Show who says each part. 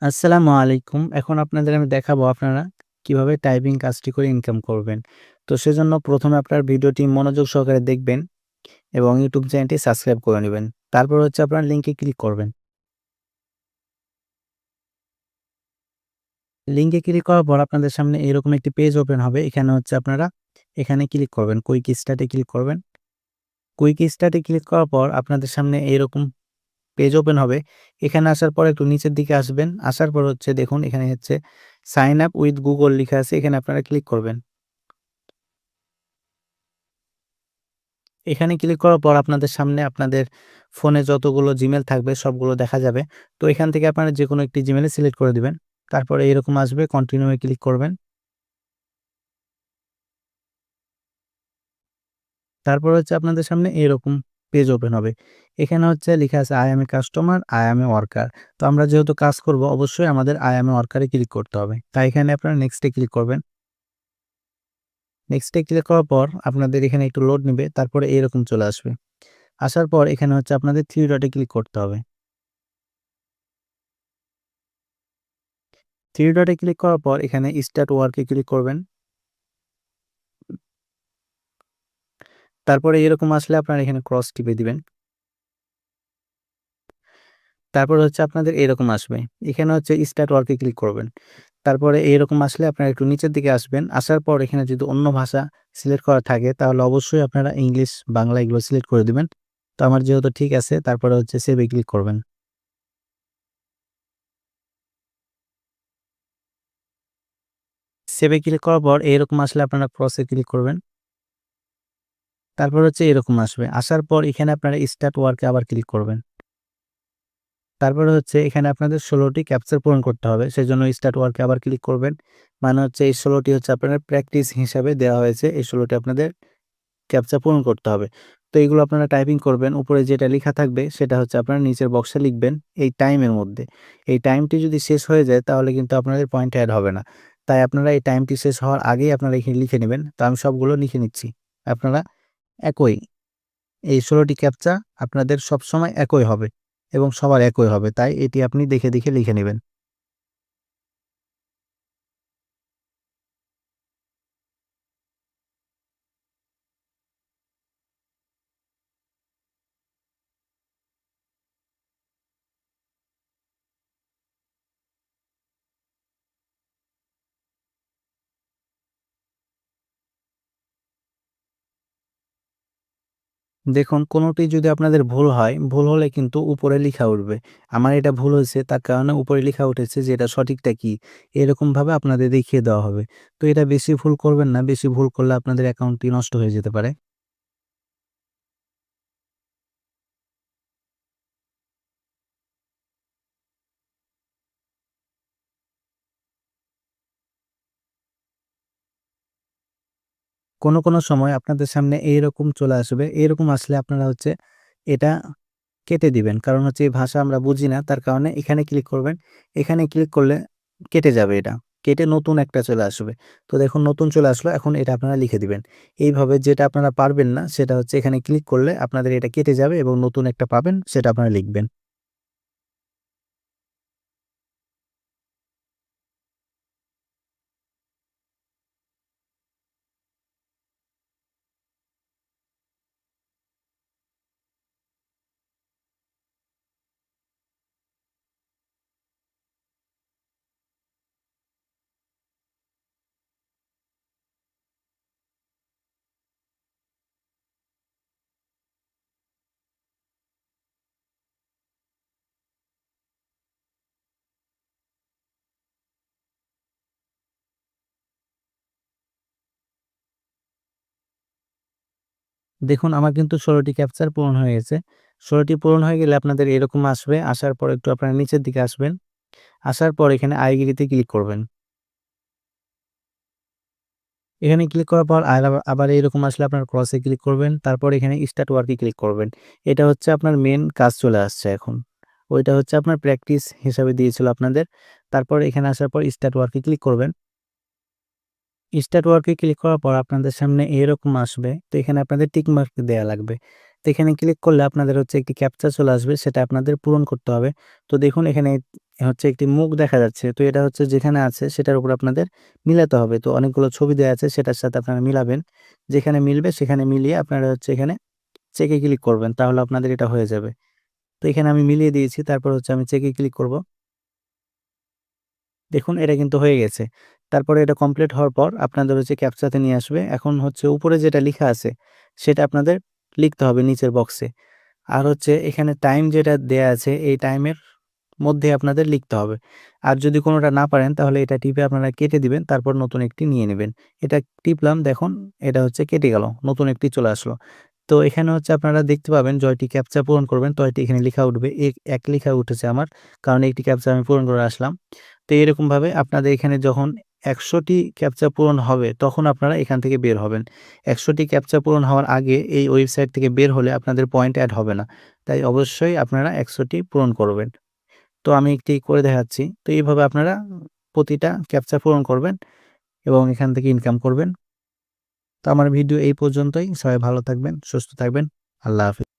Speaker 1: আসসালামু আলাইকুম। এখন আপনাদের আমি দেখাবো আপনারা কিভাবে টাইপিং কাজটি করে ইনকাম করবেন। তো সেজন্য ১ম এ আপনার ভিডিওটি মনোযোগ সহকারে দেখবেন এবং YouTube চ্যানেলটি সাবস্ক্রাইব করে নিবেন। তারপর হচ্ছে আপনার লিঙ্কে ক্লিক করবেন। লিঙ্কে ক্লিক করার পর আপনাদের সামনে এরকম একটি পেজ ওপেন হবে। এখানে হচ্ছে আপনারা এখানে ক্লিক করবেন। কুইক স্টার্ট এ ক্লিক করবেন। কুইক স্টার্ট এ ক্লিক করার পর আপনাদের সামনে এরকম পেজ ওপেন হবে। এখানে আসার পর একটু নিচের দিকে আসবেন। আসার পর হচ্ছে দেখুন এখানে হচ্ছে সাইন আপ উইথ গুগল লিখা আছে। এখানে আপনারা ক্লিক করবেন। এখানে ক্লিক করার পর আপনাদের সামনে আপনাদের ফোনে যতগুলো Gmail থাকবে সবগুলো দেখা যাবে। তো এখান থেকে আপনারা যেকোনো একটি Gmail সিলেক্ট করে দিবেন। তারপরে এরকম আসবে কন্টিনিউ এ ক্লিক করবেন। তারপর হচ্ছে আপনাদের সামনে এরকম পেজ ওপেন হবে। এখানে হচ্ছে লিখা আছে I am a customer, I am a worker। তো আমরা যেহেতু কাজ করব অবশ্যই আমাদের I am a worker A click করতে হবে। তাই এখানে আপনারা নেক্সট এ ক্লিক করবেন। নেক্সট এ ক্লিক করার পর আপনাদের এখানে একটু লোড নিবে। তারপরে এরকম চলে আসবে। আসার পর এখানে হচ্ছে আপনাদের 3 ডটে ক্লিক করতে হবে। 3 ডটে ক্লিক করার পর এখানে স্টার্ট ওয়ার্ক এ ক্লিক করবেন। তারপরে এরকম আসলে আপনারা এখানে ক্রস টিপে দিবেন। তারপরে হচ্ছে আপনাদের এরকম আসবে। এখানে হচ্ছে স্টার্ট ওয়ার্ক এ ক্লিক করবেন। তারপরে এরকম আসলে আপনারা একটু নিচের দিকে আসবেন। আসার পর এখানে যদি অন্য ভাষা সিলেক্ট করা থাকে তাহলে অবশ্যই আপনারা ইংলিশ, বাংলা এগুলো সিলেক্ট করে দিবেন। তো আমার যেহেতু ঠিক আছে তারপরে হচ্ছে সেভ এ ক্লিক করবেন। সেভ এ ক্লিক করার পর এরকম আসলে আপনারা ক্রস এ ক্লিক করবেন। তারপর হচ্ছে এরকম আসবে। আসার পর এখানে আপনারা স্টার্ট ওয়ার্ক এ আবার ক্লিক করবেন। তারপরে হচ্ছে এখানে আপনাদের ১৬ টি ক্যাপচা পূরণ করতে হবে। সেজন্য স্টার্ট ওয়ার্ক এ আবার ক্লিক করবেন। মানে হচ্ছে এই ১৬ টি হচ্ছে আপনার প্র্যাকটিস হিসাবে দেওয়া হয়েছে। এই ১৬ টি আপনাদের ক্যাপচা পূরণ করতে হবে। তো এগুলো আপনারা টাইপিং করবেন। উপরে যেটা লিখা থাকবে সেটা হচ্ছে আপনারা নিচের বক্সে লিখবেন এই টাইমের মধ্যে। এই টাইমটি যদি শেষ হয়ে যায় তাহলে কিন্তু আপনাদের পয়েন্ট এড হবে না। তাই আপনারা এই টাইমটি শেষ হওয়ার আগেই আপনারা এখানে লিখে নিবেন। তো আমি সবগুলো লিখে নিচ্ছি। আপনারা একই এই ১৬ টি ক্যাপচা আপনাদের সবসময় একই হবে এবং সবার একই হবে। তাই এটি আপনি দেখে, দেখে লিখে নিবেন। দেখুন কোনটি যদি আপনাদের ভুল হয়, ভুল হলে কিন্তু উপরে লিখা উঠবে। আমার এটা ভুল হয়েছে তার কারণে উপরে লিখা উঠেছে যে এটা সঠিকটা কি? এরকমভাবে আপনাদের দেখিয়ে দেওয়া হবে। তো এটা বেশি ভুল করবেন না। বেশি ভুল করলে আপনাদের অ্যাকাউন্টটি নষ্ট হয়ে যেতে পারে। কোনো সময় আপনাদের সামনে এইরকম চলে আসবে। এরকম আসলে আপনারা হচ্ছে এটা কেটে দিবেন। কারণ হচ্ছে এই ভাষা আমরা বুঝি না। তার কারণে এখানে ক্লিক করবেন। এখানে ক্লিক করলে কেটে যাবে এটা। কেটে নতুন একটা চলে আসবে। তো দেখুন নতুন চলে আসলো। এখন এটা আপনারা লিখে দিবেন। এইভাবে যেটা আপনারা পারবেন না সেটা হচ্ছে এখানে ক্লিক করলে আপনাদের এটা কেটে যাবে এবং নতুন একটা পাবেন সেটা আপনারা লিখবেন। দেখুন আমার কিন্তু ১৬ টি ক্যাপচার পূরণ হয়ে গেছে। ১৬ টি পূরণ হয়ে গেলে আপনাদের এরকম আসবে। আসার পর একটু আপনারা নিচের দিকে আসবেন। আসার পর এখানে আইগিরিতে ক্লিক করবেন। এখানে ক্লিক করার পর আবার এরকম আসলে আপনার ক্রসে ক্লিক করবেন। তারপর এখানে স্টার্ট ওয়ার্ক এ ক্লিক করবেন। এটা হচ্ছে আপনার মেইন কাজ চলে আসছে এখন। ওইটা হচ্ছে আপনার প্র্যাকটিস হিসাবে দিয়েছিল আপনাদের। তারপর এখানে আসার পর স্টার্ট ওয়ার্ক এ ক্লিক করবেন। স্টার্ট ওয়ার্ক এ ক্লিক করার পর আপনাদের সামনে এরকম আসবে। তো এখানে আপনাদের টিক মার্ক দেয়া লাগবে। তো এখানে ক্লিক করলে আপনাদের হচ্ছে একটি ক্যাপচা চলে আসবে। সেটা আপনাদের পূরণ করতে হবে। তো দেখুন এখানে হচ্ছে একটি মুখ দেখা যাচ্ছে। তো এটা হচ্ছে যেখানে আছে সেটার উপর আপনাদের মিলাতে হবে। তো অনেকগুলো ছবি দেয়া আছে সেটার সাথে আপনারা মিলাবেন। যেখানে মিলবে সেখানে মিলিয়ে আপনারা হচ্ছে এখানে চেকে ক্লিক করবেন। তাহলে আপনাদের এটা হয়ে যাবে। তো এখানে আমি মিলিয়ে দিয়েছি। তারপর হচ্ছে আমি চেকে ক্লিক করব। দেখুন এটা কিন্তু হয়ে গেছে। তারপরে এটা কমপ্লিট হওয়ার পর আপনাদের হচ্ছে ক্যাপচাতে নিয়ে আসবে। এখন হচ্ছে উপরে যেটা লিখা আছে সেটা আপনাদের লিখতে হবে নিচের বক্সে। আর হচ্ছে এখানে টাইম যেটা দেয়া আছে এই টাইমের মধ্যে আপনাদের লিখতে হবে। আর যদি কোনোটা না পারেন তাহলে এটা টিপে আপনারা কেটে দিবেন। তারপর নতুন একটি নিয়ে নিবেন। এটা টিপলাম দেখুন এটা হচ্ছে কেটে গেল। নতুন একটি চলে আসলো। তো এখানে হচ্ছে আপনারা দেখতে পাবেন জয়টি ক্যাপচা পূরণ করবেন তয়টি এখানে লিখা উঠবে। এক লিখা উঠেছে আমার। কারণ একটি ক্যাপচা আমি পূরণ করে আসলাম। তো এরকমভাবে আপনাদের এখানে যখন ১০০ টি ক্যাপচা পূরণ হবে তখন আপনারা এখান থেকে বের হবেন। ১০০ টি ক্যাপচা পূরণ হওয়ার আগে এই ওয়েবসাইট থেকে বের হলে আপনাদের পয়েন্ট এড হবে না। তাই অবশ্যই আপনারা ১০০ টি পূরণ করবেন। তো আমি একটি করে দেখাচ্ছি। তো এইভাবে আপনারা প্রতিটা ক্যাপচা পূরণ করবেন এবং এখান থেকে ইনকাম করবেন। তো আমার ভিডিও এই পর্যন্তই। সবাই ভালো থাকবেন, সুস্থ থাকবেন। আল্লাহ হাফেজ।